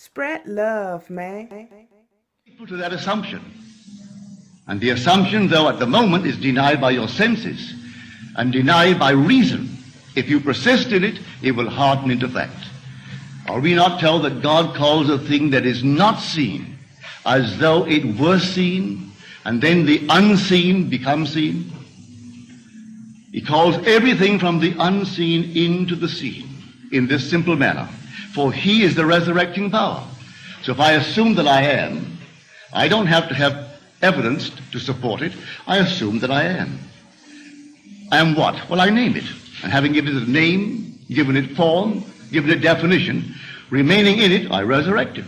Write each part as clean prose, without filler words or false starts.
Spread love, man. To that assumption. And the assumption, though at the moment, is denied by your senses and denied by reason. If you persist in it, it will harden into fact. Are we not told that God calls a thing that is not seen as though it were seen, and then the unseen becomes seen? He calls everything from the unseen into the seen in this simple manner. For he is the resurrecting power. So if I assume that I am, I don't have to have evidence to support it. I assume that I am. I am what? Well, I name it. And having given it a name, given it form, given it definition, remaining in it, I resurrect it.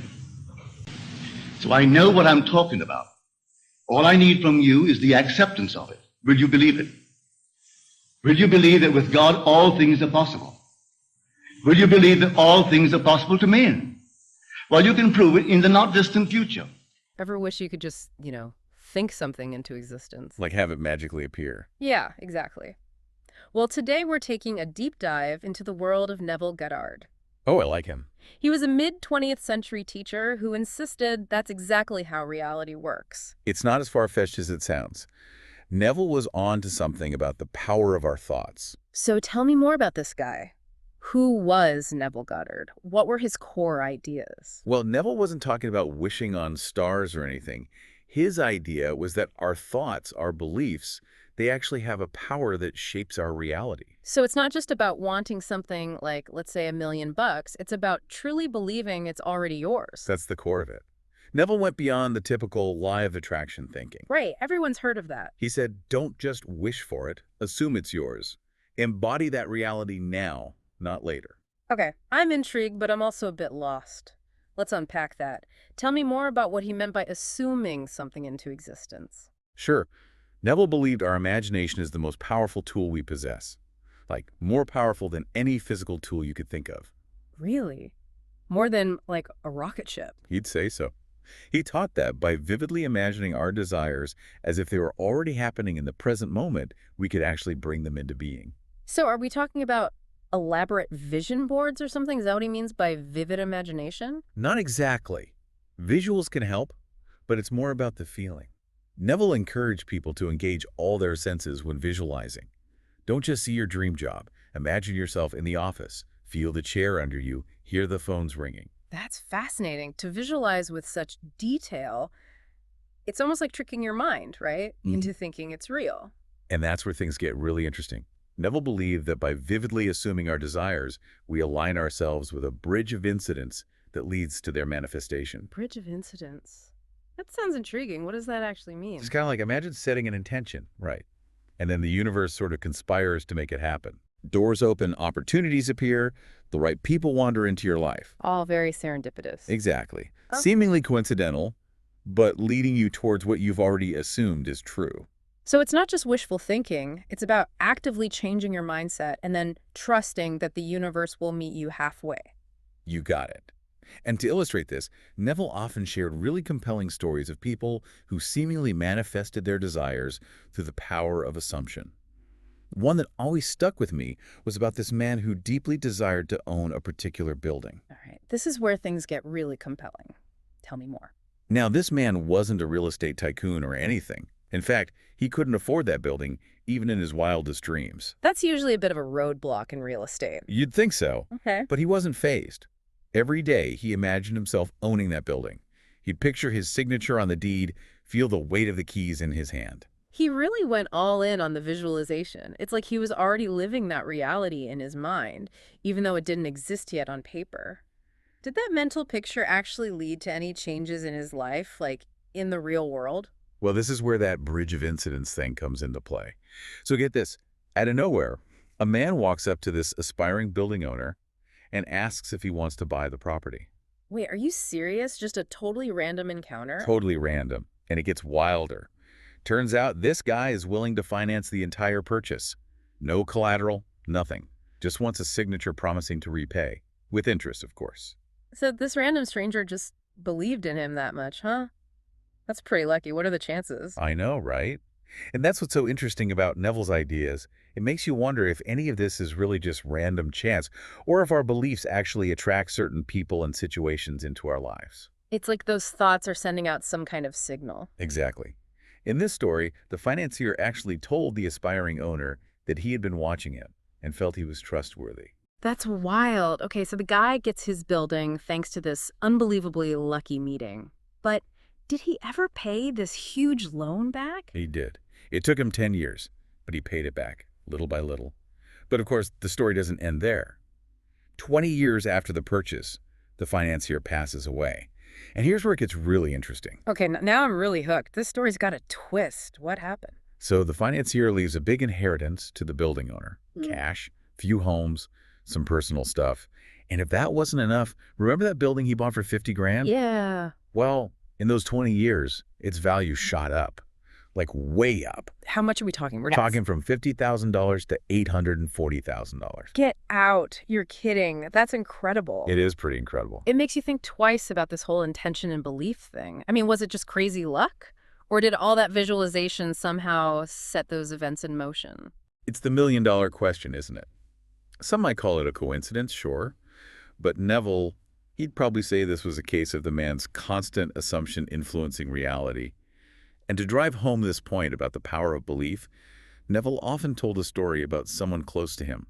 So I know what I'm talking about. All I need from you is the acceptance of it. Will you believe it? Will you believe that with God all things are possible? Will you believe that all things are possible to men? Well, you can prove it in the not distant future. Ever wish you could just, think something into existence? Like have it magically appear. Yeah, exactly. Well, today we're taking a deep dive into the world of Neville Goddard. Oh, I like him. He was a mid-20th century teacher who insisted that's exactly how reality works. It's not as far-fetched as it sounds. Neville was on to something about the power of our thoughts. So tell me more about this guy. Who was Neville Goddard? What were his core ideas? Well, Neville wasn't talking about wishing on stars or anything. His idea was that our thoughts, our beliefs, they actually have a power that shapes our reality. So it's not just about wanting something like, let's say, $1 million. It's about truly believing it's already yours. That's the core of it. Neville went beyond the typical law of attraction thinking. Right. Everyone's heard of that. He said, don't just wish for it, assume it's yours. Embody that reality now, not later. Okay, I'm intrigued, but I'm also a bit lost. Let's unpack that. Tell me more about what he meant by assuming something into existence. Sure. Neville believed our imagination is the most powerful tool we possess. Like, more powerful than any physical tool you could think of. Really? More than, like, a rocket ship? He'd say so. He taught that by vividly imagining our desires as if they were already happening in the present moment, we could actually bring them into being. So are we talking about elaborate vision boards or something? Is that what he means by vivid imagination? Not exactly. Visuals can help, but it's more about the feeling. Neville encouraged people to engage all their senses when visualizing. Don't just see your dream job. Imagine yourself in the office. Feel the chair under you. Hear the phones ringing. That's fascinating. To visualize with such detail, it's almost like tricking your mind, right? Into thinking it's real. And that's where things get really interesting. Neville believed that by vividly assuming our desires, we align ourselves with a bridge of incidents that leads to their manifestation. Bridge of incidents. That sounds intriguing. What does that actually mean? It's kind of like, imagine setting an intention, right? And then the universe sort of conspires to make it happen. Doors open, opportunities appear, the right people wander into your life. All very serendipitous. Exactly. Oh. Seemingly coincidental, but leading you towards what you've already assumed is true. So it's not just wishful thinking. It's about actively changing your mindset and then trusting that the universe will meet you halfway. You got it. And to illustrate this, Neville often shared really compelling stories of people who seemingly manifested their desires through the power of assumption. One that always stuck with me was about this man who deeply desired to own a particular building. All right, this is where things get really compelling. Tell me more. Now, this man wasn't a real estate tycoon or anything. In fact, he couldn't afford that building, even in his wildest dreams. That's usually a bit of a roadblock in real estate. You'd think so, Okay. but he wasn't fazed. Every day, he imagined himself owning that building. He'd picture his signature on the deed, feel the weight of the keys in his hand. He really went all in on the visualization. It's like he was already living that reality in his mind, even though it didn't exist yet on paper. Did that mental picture actually lead to any changes in his life, like in the real world? Well, this is where that bridge of incidents thing comes into play. So get this, out of nowhere, a man walks up to this aspiring building owner and asks if he wants to buy the property. Wait, are you serious? Just a totally random encounter? Totally random, and it gets wilder. Turns out this guy is willing to finance the entire purchase. No collateral, nothing. Just wants a signature promising to repay. With interest, of course. So this random stranger just believed in him that much, huh? That's pretty lucky. What are the chances? I know, right? And that's what's so interesting about Neville's ideas. It makes you wonder if any of this is really just random chance, or if our beliefs actually attract certain people and situations into our lives. It's like those thoughts are sending out some kind of signal. Exactly. In this story, the financier actually told the aspiring owner that he had been watching him and felt he was trustworthy. That's wild. Okay, so the guy gets his building thanks to this unbelievably lucky meeting. But did he ever pay this huge loan back? He did. It took him 10 years, but he paid it back, little by little. But of course, the story doesn't end there. 20 years after the purchase, the financier passes away. And here's where it gets really interesting. Okay, now I'm really hooked. This story's got a twist. What happened? So the financier leaves a big inheritance to the building owner. Cash, few homes, some personal stuff. And if that wasn't enough, remember that building he bought for 50 grand? Yeah. Well, in those 20 years, its value shot up. Like way up. How much are we talking? We're talking from $50,000 to $840,000. Get out. You're kidding. That's incredible. It is pretty incredible. It makes you think twice about this whole intention and belief thing. I mean, was it just crazy luck? Or did all that visualization somehow set those events in motion? It's the million-dollar question, isn't it? Some might call it a coincidence, sure. But Neville, he'd probably say this was a case of the man's constant assumption influencing reality. And to drive home this point about the power of belief, Neville often told a story about someone close to him.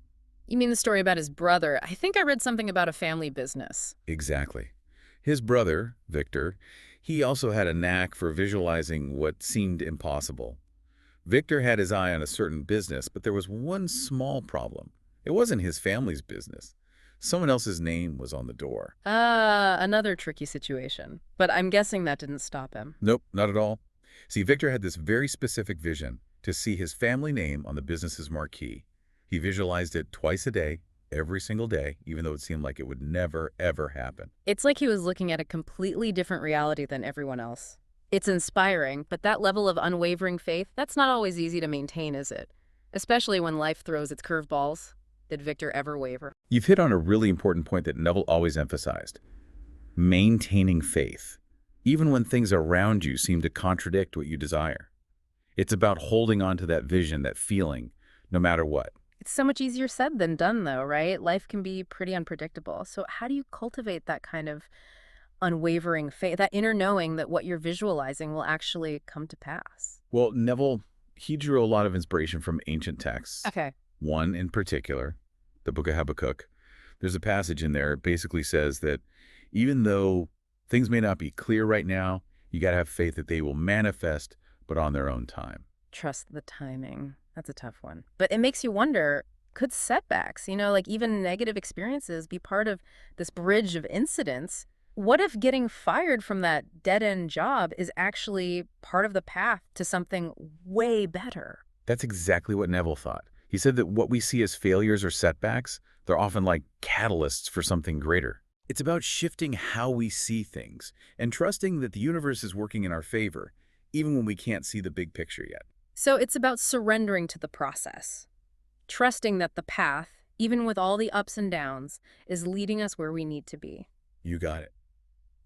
You mean the story about his brother? I think I read something about a family business. Exactly. His brother, Victor, he also had a knack for visualizing what seemed impossible. Victor had his eye on a certain business, but there was one small problem. It wasn't his family's business. Someone else's name was on the door. Another tricky situation. But I'm guessing that didn't stop him. Nope, not at all. See, Victor had this very specific vision to see his family name on the business's marquee. He visualized it twice a day, every single day, even though it seemed like it would never, ever happen. It's like he was looking at a completely different reality than everyone else. It's inspiring, but that level of unwavering faith, that's not always easy to maintain, is it? Especially when life throws its curveballs. Did Victor ever waver? You've hit on a really important point that Neville always emphasized. Maintaining faith. Even when things around you seem to contradict what you desire. It's about holding on to that vision, that feeling, no matter what. It's so much easier said than done, though, right? Life can be pretty unpredictable. So how do you cultivate that kind of unwavering faith, that inner knowing that what you're visualizing will actually come to pass? Well, Neville, he drew a lot of inspiration from ancient texts. Okay. One in particular, the book of Habakkuk. There's a passage in there that basically says that even though things may not be clear right now, you got to have faith that they will manifest, but on their own time. Trust the timing. That's a tough one. But it makes you wonder, could setbacks, like even negative experiences, be part of this bridge of incidents? What if getting fired from that dead-end job is actually part of the path to something way better? That's exactly what Neville thought. He said that what we see as failures or setbacks, they're often like catalysts for something greater. It's about shifting how we see things and trusting that the universe is working in our favor, even when we can't see the big picture yet. So it's about surrendering to the process, trusting that the path, even with all the ups and downs, is leading us where we need to be. You got it.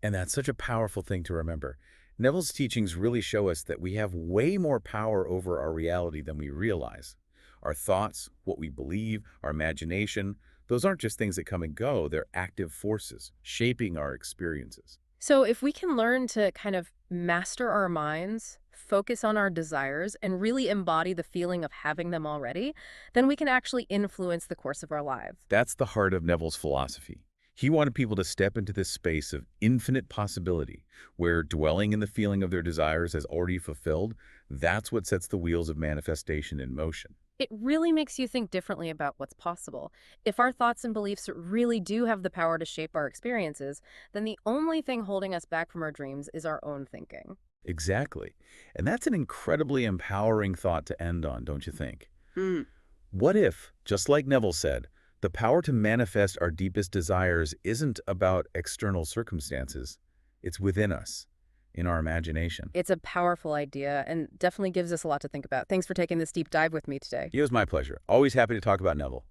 And that's such a powerful thing to remember. Neville's teachings really show us that we have way more power over our reality than we realize. Our thoughts, what we believe, our imagination, those aren't just things that come and go. They're active forces shaping our experiences. So if we can learn to kind of master our minds, focus on our desires, and really embody the feeling of having them already, then we can actually influence the course of our lives. That's the heart of Neville's philosophy. He wanted people to step into this space of infinite possibility, where dwelling in the feeling of their desires as already fulfilled, that's what sets the wheels of manifestation in motion. It really makes you think differently about what's possible. If our thoughts and beliefs really do have the power to shape our experiences, then the only thing holding us back from our dreams is our own thinking. Exactly. And that's an incredibly empowering thought to end on, don't you think? What if, just like Neville said, the power to manifest our deepest desires isn't about external circumstances, it's within us, in our imagination? It's a powerful idea and definitely gives us a lot to think about. Thanks for taking this deep dive with me today. It was my pleasure. Always happy to talk about Neville.